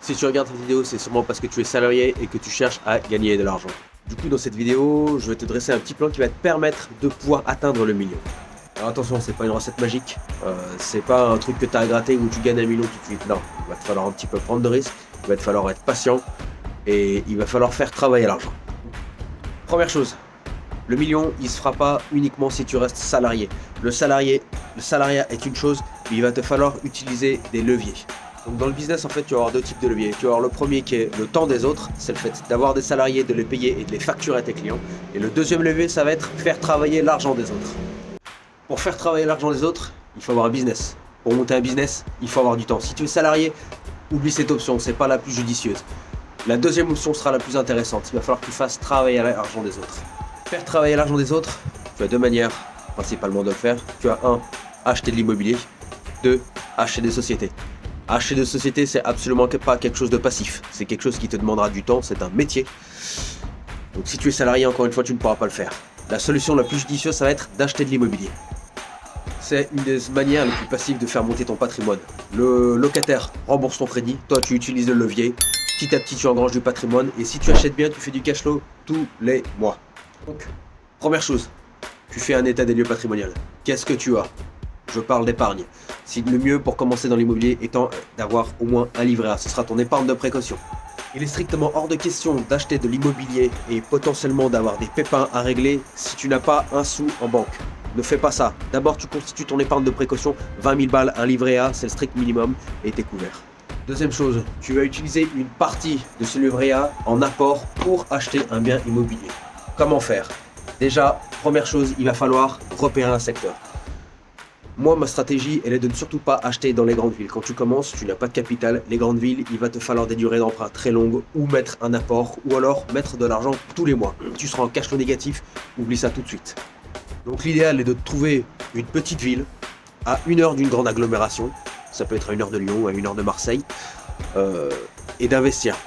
Si tu regardes cette vidéo, c'est sûrement parce que tu es salarié et que tu cherches à gagner de l'argent. Du coup, dans cette vidéo, je vais te dresser un petit plan qui va te permettre de pouvoir atteindre le million. Alors attention, c'est pas une recette magique, c'est pas un truc que tu as à gratter où tu gagnes un million tout de suite. Non, il va te falloir un petit peu prendre de risques, il va te falloir être patient et il va falloir faire travailler l'argent. Première chose, le million, il se fera pas uniquement si tu restes salarié. Le salariat est une chose, mais il va te falloir utiliser des leviers. Donc dans le business, en fait, tu vas avoir deux types de leviers. Tu vas avoir le premier qui est le temps des autres, c'est le fait d'avoir des salariés, de les payer et de les facturer à tes clients. Et le deuxième levier, ça va être faire travailler l'argent des autres. Pour faire travailler l'argent des autres, il faut avoir un business. Pour monter un business, il faut avoir du temps. Si tu es salarié, oublie cette option, c'est pas la plus judicieuse. La deuxième option sera la plus intéressante. Il va falloir que tu fasses travailler l'argent des autres. Faire travailler l'argent des autres, tu as deux manières principalement de le faire. Tu as acheter de l'immobilier. 2, acheter des sociétés. Acheter des sociétés, c'est absolument pas quelque chose de passif. C'est quelque chose qui te demandera du temps, c'est un métier. Donc si tu es salarié, encore une fois, tu ne pourras pas le faire. La solution la plus judicieuse, ça va être d'acheter de l'immobilier. C'est une des manières les plus passives de faire monter ton patrimoine. Le locataire rembourse ton crédit, toi tu utilises le levier. Petit à petit, tu engranges du patrimoine et si tu achètes bien, tu fais du cash flow tous les mois. Donc, première chose, tu fais un état des lieux patrimonial. Qu'est-ce que tu as? Je parle d'épargne. Si le mieux pour commencer dans l'immobilier étant d'avoir au moins un livret A, ce sera ton épargne de précaution. Il est strictement hors de question d'acheter de l'immobilier et potentiellement d'avoir des pépins à régler si tu n'as pas un sou en banque. Ne fais pas ça. D'abord, tu constitues ton épargne de précaution, 20 000 balles, un livret A, c'est le strict minimum et t'es couvert. Deuxième chose, tu vas utiliser une partie de ce livret A en apport pour acheter un bien immobilier. Comment faire? Déjà, première chose, il va falloir repérer un secteur. Moi, ma stratégie, elle est de ne surtout pas acheter dans les grandes villes. Quand tu commences, tu n'as pas de capital. Les grandes villes, il va te falloir des durées d'emprunt très longues ou mettre un apport ou alors mettre de l'argent tous les mois. Tu seras en cash flow négatif, oublie ça tout de suite. Donc l'idéal est de trouver une petite ville à 1 heure d'une grande agglomération. Ça peut être à 1 heure de Lyon ou à 1 heure de Marseille. Et d'investir.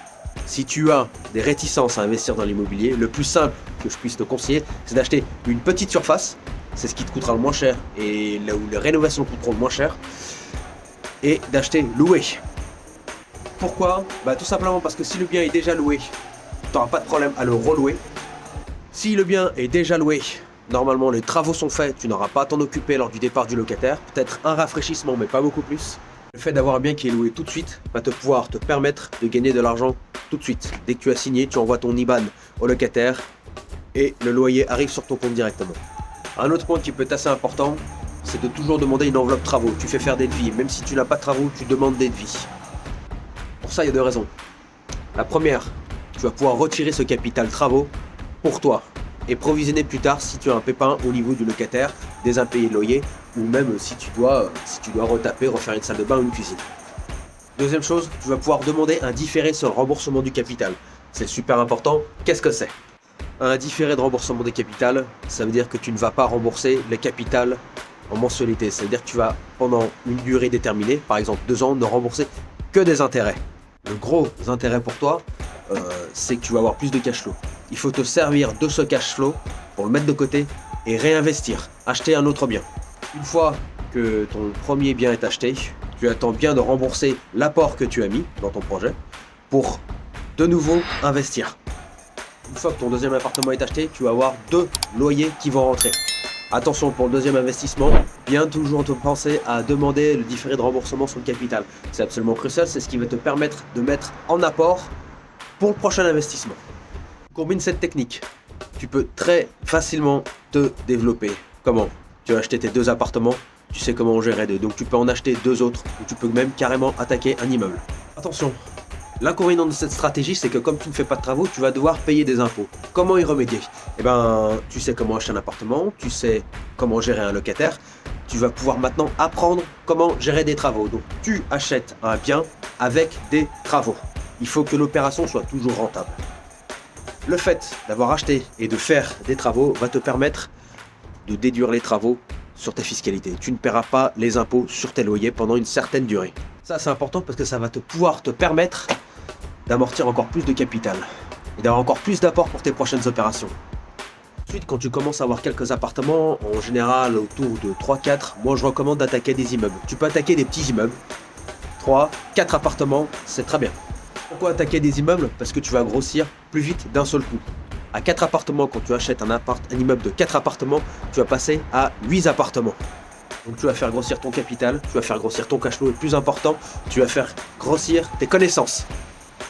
Si tu as des réticences à investir dans l'immobilier, le plus simple que je puisse te conseiller, c'est d'acheter une petite surface. C'est ce qui te coûtera le moins cher et là où les rénovations coûteront le moins cher. Et d'acheter loué. Pourquoi? Tout simplement parce que si le bien est déjà loué, tu n'auras pas de problème à le relouer. Si le bien est déjà loué, normalement les travaux sont faits, tu n'auras pas à t'en occuper lors du départ du locataire. Peut-être un rafraîchissement mais pas beaucoup plus. Le fait d'avoir un bien qui est loué tout de suite va pouvoir te permettre de gagner de l'argent tout de suite. Dès que tu as signé, tu envoies ton IBAN au locataire et le loyer arrive sur ton compte directement. Un autre point qui peut être assez important, c'est de toujours demander une enveloppe travaux. Tu fais faire des devis, même si tu n'as pas de travaux, tu demandes des devis. Pour ça, il y a deux raisons. La première, tu vas pouvoir retirer ce capital travaux pour toi et provisionner plus tard si tu as un pépin au niveau du locataire, des impayés de loyer ou même si tu dois retaper, refaire une salle de bain ou une cuisine. Deuxième chose, tu vas pouvoir demander un différé sur le remboursement du capital. C'est super important. Qu'est-ce que c'est? Un différé de remboursement des capitales, ça veut dire que tu ne vas pas rembourser les capitales en mensualité. Ça veut dire que tu vas, pendant une durée déterminée, par exemple 2 ans, ne rembourser que des intérêts. Le gros intérêt pour toi, c'est que tu vas avoir plus de cash flow. Il faut te servir de ce cash flow pour le mettre de côté et réinvestir, acheter un autre bien. Une fois que ton premier bien est acheté, tu attends bien de rembourser l'apport que tu as mis dans ton projet pour de nouveau investir. Une fois que ton deuxième appartement est acheté, tu vas avoir 2 loyers qui vont rentrer. Attention pour le deuxième investissement, bien toujours te penser à demander le différé de remboursement sur le capital. C'est absolument crucial, c'est ce qui va te permettre de mettre en apport pour le prochain investissement. Combine cette technique, tu peux très facilement te développer. Comment? Tu as acheté tes 2 appartements, tu sais comment en gérer 2, donc tu peux en acheter 2 autres, ou tu peux même carrément attaquer un immeuble. Attention! L'inconvénient de cette stratégie, c'est que comme tu ne fais pas de travaux, tu vas devoir payer des impôts. Comment y remédier? Tu sais comment acheter un appartement, tu sais comment gérer un locataire, tu vas pouvoir maintenant apprendre comment gérer des travaux. Donc tu achètes un bien avec des travaux. Il faut que l'opération soit toujours rentable. Le fait d'avoir acheté et de faire des travaux va te permettre de déduire les travaux sur tes fiscalités. Tu ne paieras pas les impôts sur tes loyers pendant une certaine durée. Ça, c'est important parce que ça va pouvoir te permettre d'amortir encore plus de capital et d'avoir encore plus d'apport pour tes prochaines opérations. Ensuite, quand tu commences à avoir quelques appartements, en général autour de 3-4, moi je recommande d'attaquer des immeubles. Tu peux attaquer des petits immeubles, 3-4 appartements, c'est très bien. Pourquoi attaquer des immeubles? Parce que tu vas grossir plus vite d'un seul coup. À 4 appartements, quand tu achètes un immeuble de 4 appartements, tu vas passer à 8 appartements. Donc tu vas faire grossir ton capital, tu vas faire grossir ton cash flow et plus important, tu vas faire grossir tes connaissances.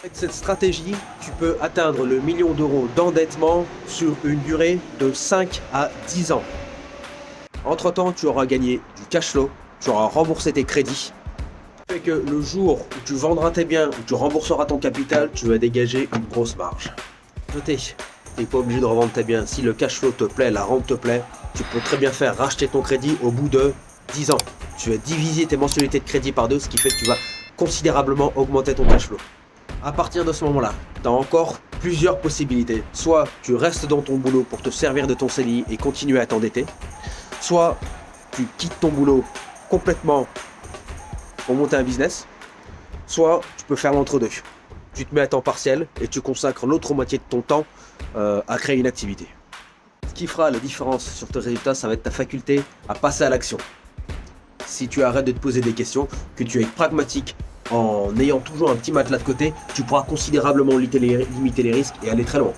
Avec cette stratégie, tu peux atteindre le million d'euros d'endettement sur une durée de 5 à 10 ans. Entre-temps, tu auras gagné du cash flow, tu auras remboursé tes crédits. Ça fait que le jour où tu vendras tes biens, où tu rembourseras ton capital, tu vas dégager une grosse marge. Notez, tu n'es pas obligé de revendre tes biens. Si le cash flow te plaît, la rente te plaît, tu peux très bien faire racheter ton crédit au bout de 10 ans. Tu vas diviser tes mensualités de crédit par 2, ce qui fait que tu vas considérablement augmenter ton cash flow. À partir de ce moment-là, tu as encore plusieurs possibilités. Soit tu restes dans ton boulot pour te servir de ton CDI et continuer à t'endetter. Soit tu quittes ton boulot complètement pour monter un business. Soit tu peux faire l'entre-deux. Tu te mets à temps partiel et tu consacres l'autre moitié de ton temps à créer une activité. Ce qui fera la différence sur tes résultats, ça va être ta faculté à passer à l'action. Si tu arrêtes de te poser des questions, que tu es pragmatique en ayant toujours un petit matelas de côté, tu pourras considérablement limiter les risques et aller très loin.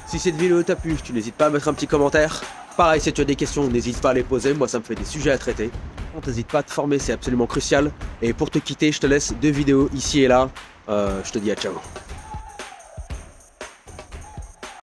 Si cette vidéo t'a plu, tu n'hésites pas à mettre un petit commentaire. Pareil, si tu as des questions, n'hésite pas à les poser, moi ça me fait des sujets à traiter. N'hésite pas à te former, c'est absolument crucial. Et pour te quitter, je te laisse 2 vidéos ici et là. Je te dis à ciao.